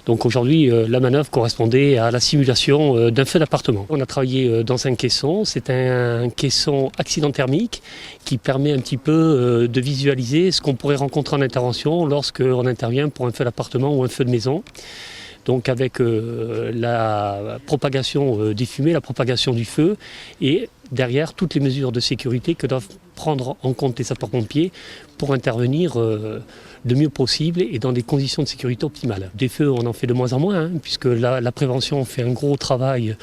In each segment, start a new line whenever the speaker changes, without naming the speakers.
Donc aujourd'hui, la manœuvre correspondait à la simulation d'un feu d'appartement. On a travaillé dans un caisson, c'est un caisson accident thermique qui permet un petit peu de visualiser ce qu'on pourrait rencontrer en intervention lorsqu'on intervient pour un feu d'appartement ou un feu de maison. Donc avec la propagation des fumées, la propagation du feu et derrière toutes les mesures de sécurité que doivent prendre en compte les sapeurs-pompiers pour intervenir le mieux possible et dans des conditions de sécurité optimales. Des feux, on en fait de moins en moins, puisque la prévention fait un gros travail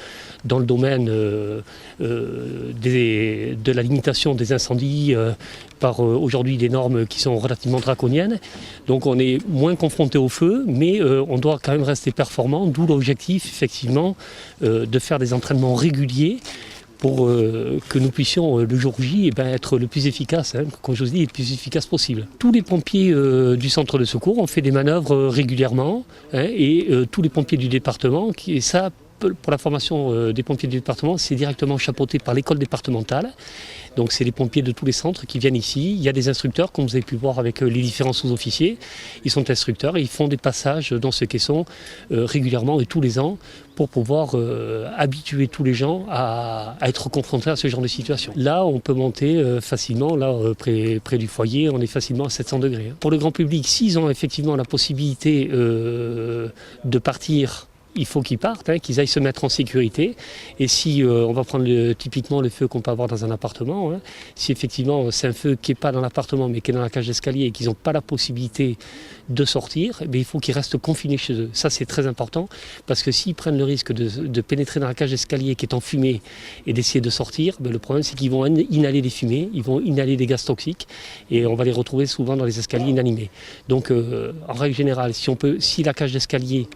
dans le domaine de la limitation des incendies par aujourd'hui des normes qui sont relativement draconiennes. Donc on est moins confronté au feu, mais on doit quand même rester performant, d'où l'objectif effectivement de faire des entraînements réguliers pour que nous puissions le jour J être le plus efficace, comme je vous dis, le plus efficace possible. Tous les pompiers du centre de secours ont fait des manœuvres régulièrement et tous les pompiers du département, et ça pour la formation des pompiers du département, c'est directement chapeauté par l'école départementale. Donc c'est les pompiers de tous les centres qui viennent ici. Il y a des instructeurs, comme vous avez pu voir avec les différents sous-officiers. Ils sont instructeurs et ils font des passages dans ce caisson régulièrement et tous les ans pour pouvoir habituer tous les gens à être confrontés à ce genre de situation. Là, on peut monter facilement, là près du foyer, on est facilement à 700 degrés. Pour le grand public, s'ils ont effectivement la possibilité de partir, il faut qu'ils partent, qu'ils aillent se mettre en sécurité. Et si on va prendre typiquement le feu qu'on peut avoir dans un appartement, si effectivement c'est un feu qui n'est pas dans l'appartement mais qui est dans la cage d'escalier et qu'ils n'ont pas la possibilité de sortir, il faut qu'ils restent confinés chez eux. Ça c'est très important parce que s'ils prennent le risque de pénétrer dans la cage d'escalier qui est en fumée et d'essayer de sortir, le problème c'est qu'ils vont inhaler des fumées, ils vont inhaler des gaz toxiques et on va les retrouver souvent dans les escaliers inanimés. Donc en règle générale, si la cage d'escalier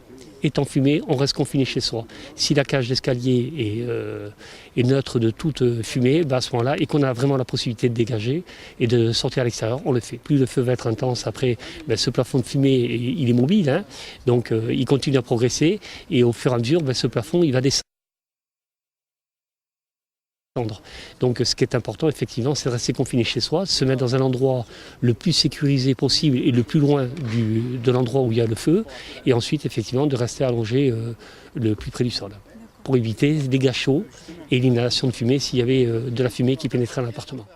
est en fumée, on reste confiné chez soi. Si la cage d'escalier est neutre de toute fumée, à ce moment-là, et qu'on a vraiment la possibilité de dégager et de sortir à l'extérieur, on le fait. Plus le feu va être intense, après, ce plafond de fumée, il est mobile, donc il continue à progresser, et au fur et à mesure, ce plafond, il va descendre. Donc ce qui est important effectivement c'est de rester confiné chez soi, se mettre dans un endroit le plus sécurisé possible et le plus loin de l'endroit où il y a le feu et ensuite effectivement de rester allongé le plus près du sol pour éviter des dégâts chauds et l'inhalation de fumée s'il y avait de la fumée qui pénétrait dans l'appartement.